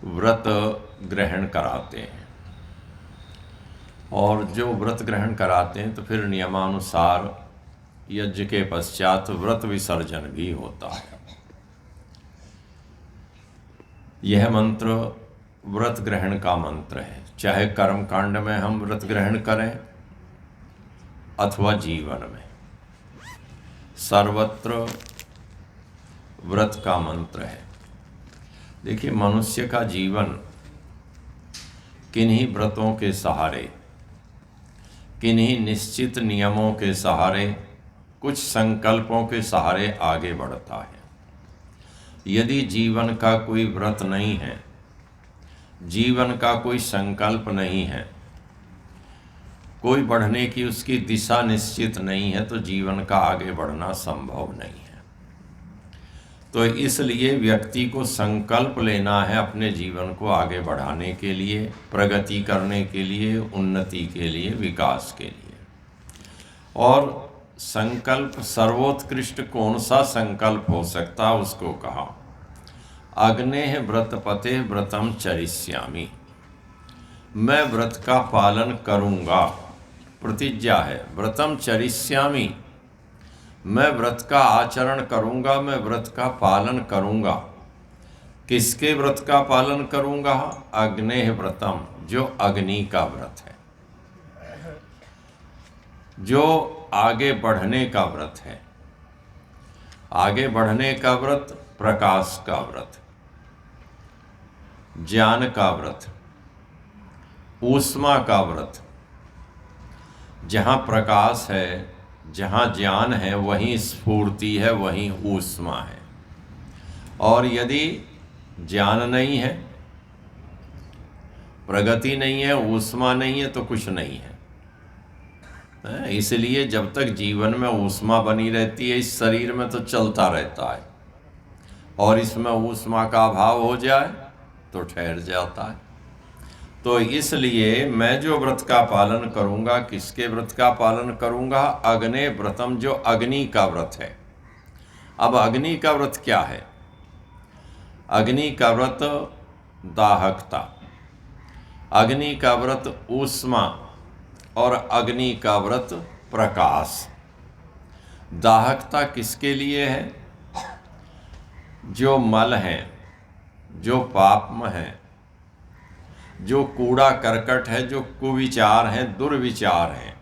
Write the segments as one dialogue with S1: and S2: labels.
S1: व्रत ग्रहण कराते हैं और जो व्रत ग्रहण कराते हैं तो फिर नियमानुसार यज्ञ के पश्चात व्रत विसर्जन भी होता है। यह मंत्र व्रत ग्रहण का मंत्र है, चाहे कर्म कांड में हम व्रत ग्रहण करें अथवा जीवन में, सर्वत्र व्रत का मंत्र है। देखिए, मनुष्य का जीवन किन्हीं व्रतों के सहारे, किन्हीं निश्चित नियमों के सहारे, कुछ संकल्पों के सहारे आगे बढ़ता है। यदि जीवन का कोई व्रत नहीं है, जीवन का कोई संकल्प नहीं है, कोई बढ़ने की उसकी दिशा निश्चित नहीं है, तो जीवन का आगे बढ़ना संभव नहीं है। तो इसलिए व्यक्ति को संकल्प लेना है अपने जीवन को आगे बढ़ाने के लिए, प्रगति करने के लिए, उन्नति के लिए, विकास के लिए। और संकल्प सर्वोत्कृष्ट कौन सा संकल्प हो सकता, उसको कहा अग्नेः व्रतपते व्रतम चरिष्यामि। मैं व्रत का पालन करूँगा, प्रतिज्ञा है। व्रतम चरिष्यामि, मैं व्रत का आचरण करूँगा, मैं व्रत का पालन करूँगा। किसके व्रत का पालन करूँगा? अग्नेः व्रतम, जो अग्नि का व्रत है, जो आगे बढ़ने का व्रत है। आगे बढ़ने का व्रत, प्रकाश का व्रत, ज्ञान का व्रत, ऊष्मा का व्रत। जहाँ प्रकाश है, जहाँ ज्ञान है, वहीं स्फूर्ति है, वहीं ऊष्मा है। और यदि ज्ञान नहीं है, प्रगति नहीं है, ऊष्मा नहीं है, तो कुछ नहीं है। इसलिए जब तक जीवन में ऊष्मा बनी रहती है, इस शरीर में तो चलता रहता है, और इसमें ऊष्मा का अभाव हो जाए तो ठहर जाता है। तो इसलिए मैं जो व्रत का पालन करूँगा, किसके व्रत का पालन करूँगा? अग्नेः व्रतम, जो अग्नि का व्रत है। अब अग्नि का व्रत क्या है? अग्नि का व्रत दाहकता, अग्नि का व्रत ऊष्मा, और अग्नि का व्रत प्रकाश। दाहकता किसके लिए है? जो मल हैं, जो पाप हैं, जो कूड़ा करकट है, जो कुविचार हैं, दुर्विचार हैं,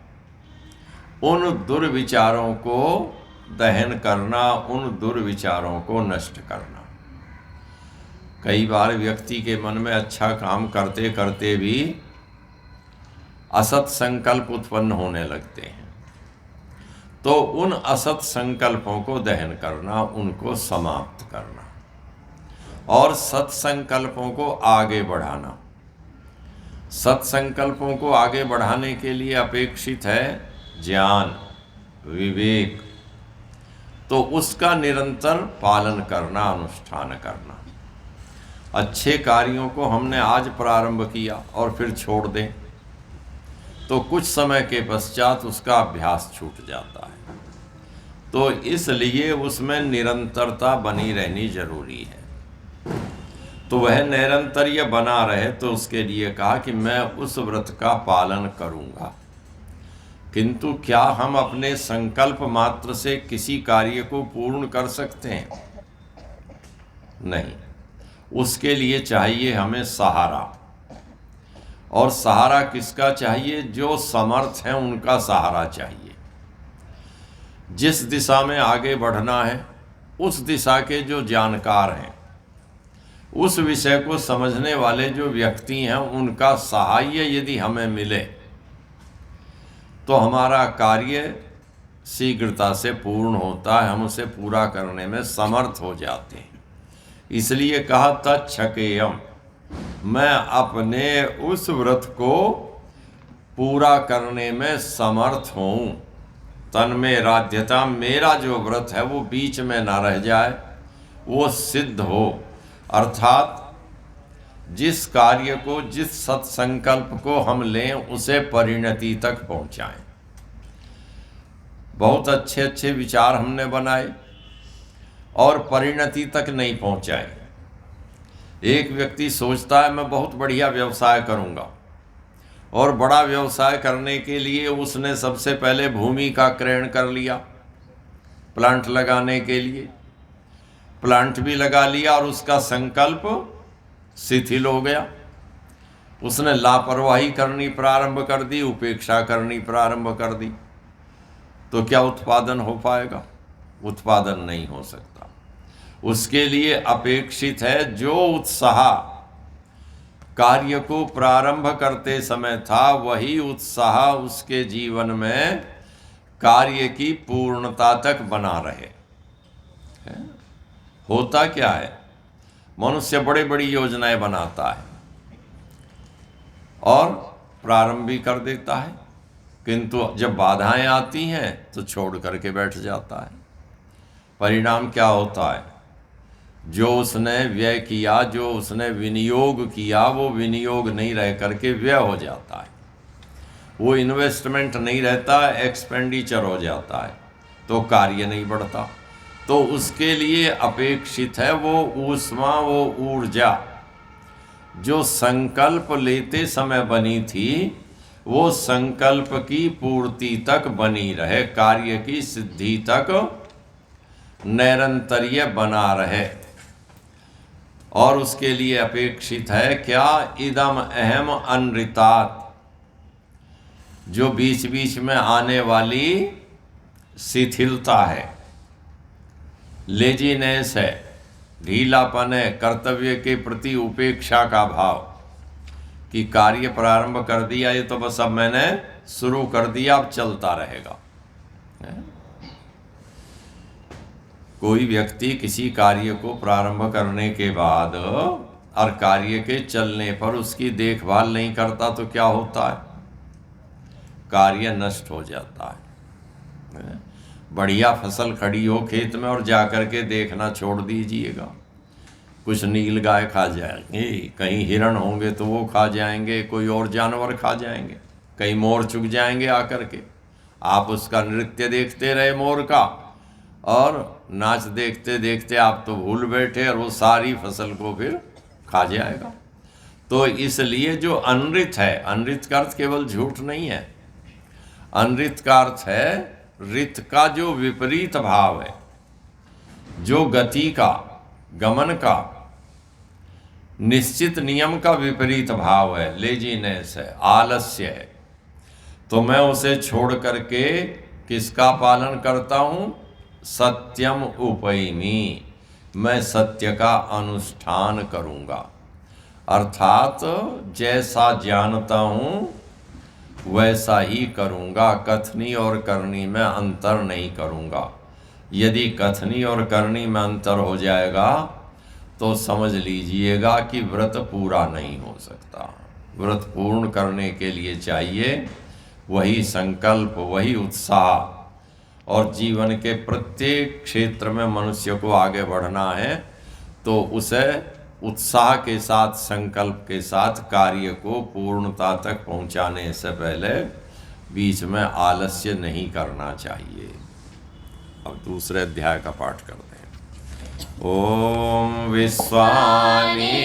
S1: उन दुर्विचारों को दहन करना, उन दुर्विचारों को नष्ट करना। कई बार व्यक्ति के मन में अच्छा काम करते करते भी असत संकल्प उत्पन्न होने लगते हैं, तो उन असत संकल्पों को दहन करना, उनको समाप्त करना, और सत्संकल्पों को आगे बढ़ाना। सत्संकल्पों को आगे बढ़ाने के लिए अपेक्षित है ज्ञान, विवेक। तो उसका निरंतर पालन करना, अनुष्ठान करना। अच्छे कार्यों को हमने आज प्रारंभ किया और फिर छोड़ दें तो कुछ समय के पश्चात उसका अभ्यास छूट जाता है। तो इसलिए उसमें निरंतरता बनी रहनी जरूरी है। तो वह निरंतर्य बना रहे, तो उसके लिए कहा कि मैं उस व्रत का पालन करूँगा। किंतु क्या हम अपने संकल्प मात्र से किसी कार्य को पूर्ण कर सकते हैं? नहीं। उसके लिए चाहिए हमें सहारा। और सहारा किसका चाहिए? जो समर्थ हैं उनका सहारा चाहिए। जिस दिशा में आगे बढ़ना है, उस दिशा के जो जानकार हैं, उस विषय को समझने वाले जो व्यक्ति हैं, उनका सहाय यदि हमें मिले तो हमारा कार्य शीघ्रता से पूर्ण होता है, हम उसे पूरा करने में समर्थ हो जाते हैं। इसलिए कहा तच्छकेयम, मैं अपने उस व्रत को पूरा करने में समर्थ हूँ। तन में राध्यता, मेरा जो व्रत है वो बीच में ना रह जाए, वो सिद्ध हो। अर्थात जिस कार्य को, जिस सत्संकल्प को हम लें, उसे परिणति तक पहुँचाएं। बहुत अच्छे अच्छे विचार हमने बनाए और परिणति तक नहीं पहुँचाए, एक व्यक्ति सोचता है मैं बहुत बढ़िया व्यवसाय करूंगा, और बड़ा व्यवसाय करने के लिए उसने सबसे पहले भूमि का क्रयण कर लिया प्लांट लगाने के लिए, प्लांट भी लगा लिया और उसका संकल्प शिथिल हो गया। उसने लापरवाही करनी प्रारंभ कर दी, उपेक्षा करनी प्रारंभ कर दी, तो क्या उत्पादन हो पाएगा? उत्पादन नहीं हो सकता। उसके लिए अपेक्षित है जो उत्साह कार्य को प्रारंभ करते समय था, वही उत्साह उसके जीवन में कार्य की पूर्णता तक बना रहे। होता क्या है, मनुष्य बड़ी बड़ी योजनाएं बनाता है और प्रारंभ भी कर देता है, किंतु जब बाधाएं आती हैं तो छोड़ करके बैठ जाता है। परिणाम क्या होता है? जो उसने व्यय किया, जो उसने विनियोग किया, वो विनियोग नहीं रह करके व्यय हो जाता है। वो इन्वेस्टमेंट नहीं रहता, एक्सपेंडिचर हो जाता है, तो कार्य नहीं बढ़ता। तो उसके लिए अपेक्षित है वो ऊष्मा, वो ऊर्जा जो संकल्प लेते समय बनी थी, वो संकल्प की पूर्ति तक बनी रहे, कार्य की सिद्धि तक निरंतर्य बना रहे। और उसके लिए अपेक्षित है क्या? इदम अहम अनृतात्, जो बीच बीच में आने वाली शिथिलता है, लेजीनेस है, ढीलापन है, कर्तव्य के प्रति उपेक्षा का भाव कि कार्य प्रारंभ कर दिया, ये तो बस अब मैंने शुरू कर दिया, अब चलता रहेगा। कोई व्यक्ति किसी कार्य को प्रारंभ करने के बाद और कार्य के चलने पर उसकी देखभाल नहीं करता तो क्या होता है? कार्य नष्ट हो जाता है। बढ़िया फसल खड़ी हो खेत में और जाकर के देखना छोड़ दीजिएगा, कुछ नील गाय खा जाएंगे, कहीं हिरण होंगे तो वो खा जाएंगे, कोई और जानवर खा जाएंगे, कहीं मोर चुग जाएंगे आकर के। आप उसका नृत्य देखते रहे मोर का, और नाच देखते देखते आप तो भूल बैठे और वो सारी फसल को फिर खा जाएगा। तो इसलिए जो अनृत है, अनृत का अर्थ केवल झूठ नहीं है, अनृत का अर्थ है रित का जो विपरीत भाव है, जो गति का, गमन का, निश्चित नियम का विपरीत भाव है, लेजीनेस है, आलस्य है। तो मैं उसे छोड़ करके किसका पालन करता हूं? सत्यम उपैमि, मैं सत्य का अनुष्ठान करूंगा। अर्थात जैसा जानता हूं वैसा ही करूंगा, कथनी और करनी में अंतर नहीं करूंगा। यदि कथनी और करनी में अंतर हो जाएगा तो समझ लीजिएगा कि व्रत पूरा नहीं हो सकता। व्रत पूर्ण करने के लिए चाहिए वही संकल्प, वही उत्साह, और जीवन के प्रत्येक क्षेत्र में मनुष्य को आगे बढ़ना है तो उसे उत्साह के साथ, संकल्प के साथ कार्य को पूर्णता तक पहुंचाने से पहले बीच में आलस्य नहीं करना चाहिए। अब दूसरे अध्याय का पाठ करते हैं। ओम विश्वानि